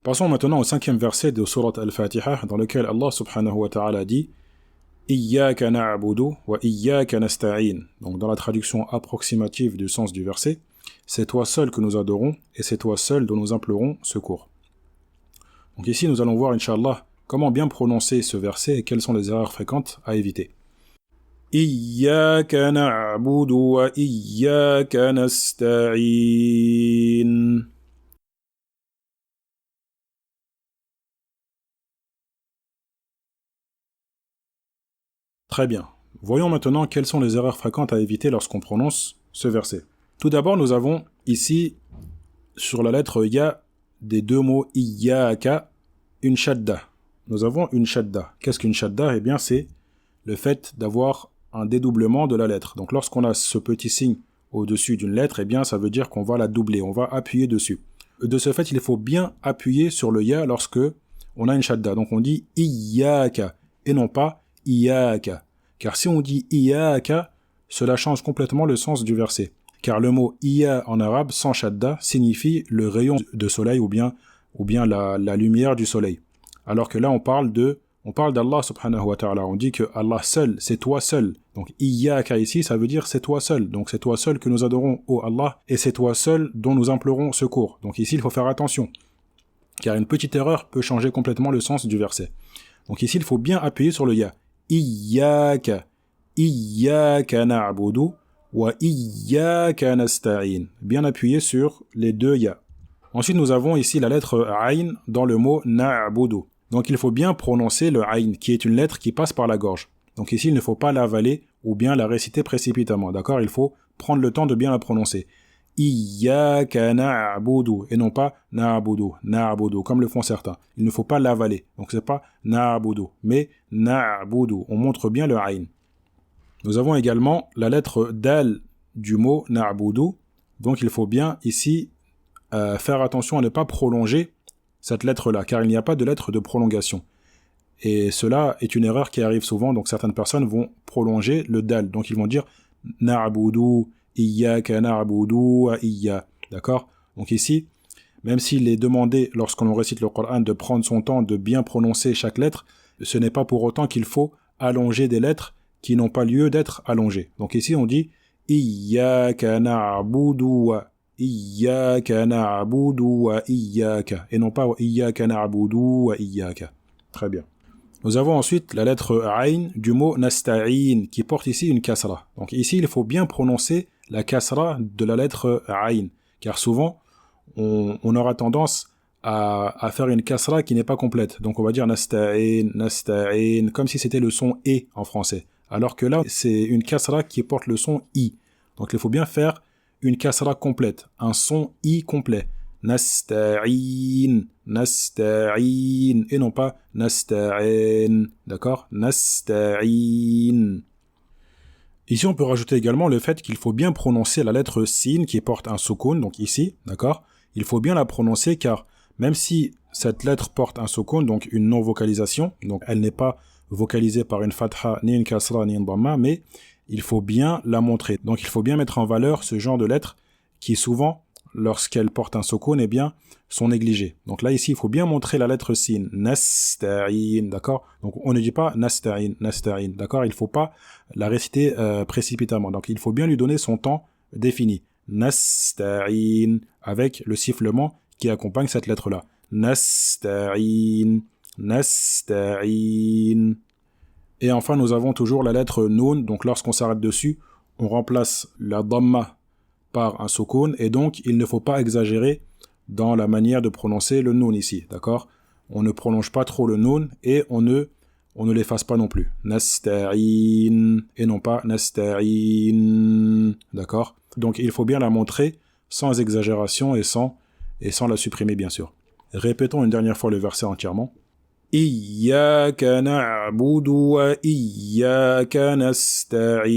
Passons maintenant au 5e verset de Surat Al-Fatiha, dans lequel Allah subhanahu wa ta'ala dit « Iyyaka na'budu wa iyyaka nasta'in » Donc dans la traduction approximative du sens du verset, c'est toi seul que nous adorons, et c'est toi seul dont nous implorons secours. Donc ici nous allons voir, Inch'Allah, comment bien prononcer ce verset et quelles sont les erreurs fréquentes à éviter. Iyyaka na'budu wa iyyaka nasta'in. Très bien. Voyons maintenant quelles sont les erreurs fréquentes à éviter lorsqu'on prononce ce verset. Tout d'abord, nous avons ici, sur la lettre Ya, des deux mots Iyyaka, une shadda. Nous avons une shadda. Qu'est-ce qu'une shadda? Eh bien, c'est le fait d'avoir un dédoublement de la lettre. Donc, lorsqu'on a ce petit signe au-dessus d'une lettre, eh bien, ça veut dire qu'on va la doubler, on va appuyer dessus. De ce fait, il faut bien appuyer sur le Ya lorsque on a une shadda. Donc, on dit Iyyaka, et non pas Iyyaka. Car si on dit Iyyaka, cela change complètement le sens du verset. Car le mot Iya en arabe, sans shadda, signifie le rayon de soleil ou bien la lumière du soleil. Alors que là, on parle d'Allah subhanahu wa ta'ala. On dit que Allah seul, c'est toi seul. Donc Iyyaka ici, ça veut dire c'est toi seul. Donc c'est toi seul que nous adorons, ô Allah, et c'est toi seul dont nous implorons secours. Donc ici, il faut faire attention. Car une petite erreur peut changer complètement le sens du verset. Donc ici, il faut bien appuyer sur le Ya. Iyyaka, Iyyaka na'budu wa Iyyaka nasta'in. Bien appuyé sur les deux Ya. Ensuite, nous avons ici la lettre Ayn dans le mot na'budu. Donc il faut bien prononcer le Ayn, qui est une lettre qui passe par la gorge. Donc ici, il ne faut pas l'avaler ou bien la réciter précipitamment. D'accord? Il faut prendre le temps de bien la prononcer. Iyyaka na'budu, et non pas na'budu, na'budu, comme le font certains. Il ne faut pas l'avaler. Donc c'est pas na'budu, mais na'budu. On montre bien le ayn. Nous avons également la lettre dal du mot na'budu. Donc il faut bien ici faire attention à ne pas prolonger cette lettre-là, car il n'y a pas de lettre de prolongation. Et cela est une erreur qui arrive souvent, donc certaines personnes vont prolonger le dal. Donc ils vont dire na'budu, Iyyaka na'budu wa iyya. D'accord? Donc ici, même s'il est demandé, lorsqu'on récite le Coran, de prendre son temps, de bien prononcer chaque lettre, ce n'est pas pour autant qu'il faut allonger des lettres qui n'ont pas lieu d'être allongées. Donc ici, on dit Iyyaka na'budu wa Iyyaka na'budu wa iyyaka. Et non pas wa Iyyaka na'budu wa iyyaka. Très bien. Nous avons ensuite la lettre Ayn du mot nasta'in, qui porte ici une kasra. Donc ici, il faut bien prononcer la kasra de la lettre Ayn, car souvent, on aura tendance à faire une kasra qui n'est pas complète. Donc on va dire nasta'in, nasta'in, comme si c'était le son E en français. Alors que là, c'est une kasra qui porte le son I. Donc il faut bien faire une kasra complète, un son I complet. Nasta'in, nasta'in, et non pas nasta'in, d'accord? Nasta'in. Ici, on peut rajouter également le fait qu'il faut bien prononcer la lettre sin qui porte un soukoun, donc ici, d'accord? Il faut bien la prononcer car même si cette lettre porte un soukoun, donc une non-vocalisation, donc elle n'est pas vocalisée par une fatha, ni une kasra, ni une dhamma, mais il faut bien la montrer. Donc il faut bien mettre en valeur ce genre de lettres qui souvent, lorsqu'elles portent un soukoun, eh bien, sont négligées. Donc là, ici, il faut bien montrer la lettre sin. Nasta'in, d'accord? Donc on ne dit pas nasta'in, nasta'in, d'accord? Il ne faut pas la réciter précipitamment. Donc il faut bien lui donner son temps défini. Nasta'in, avec le sifflement qui accompagne cette lettre-là. Nasta'in, nasta'in. Et enfin, nous avons toujours la lettre nun. Donc lorsqu'on s'arrête dessus, on remplace la dhamma par un soukoun, et donc il ne faut pas exagérer dans la manière de prononcer le nun ici, d'accord? On ne prolonge pas trop le nun, et on ne l'efface pas non plus. Nasta'in, et non pas nasta'in, d'accord? Donc il faut bien la montrer sans exagération et sans la supprimer, bien sûr. Répétons une dernière fois le verset entièrement. Iyyaka na'budu wa iyyaka nasta'in.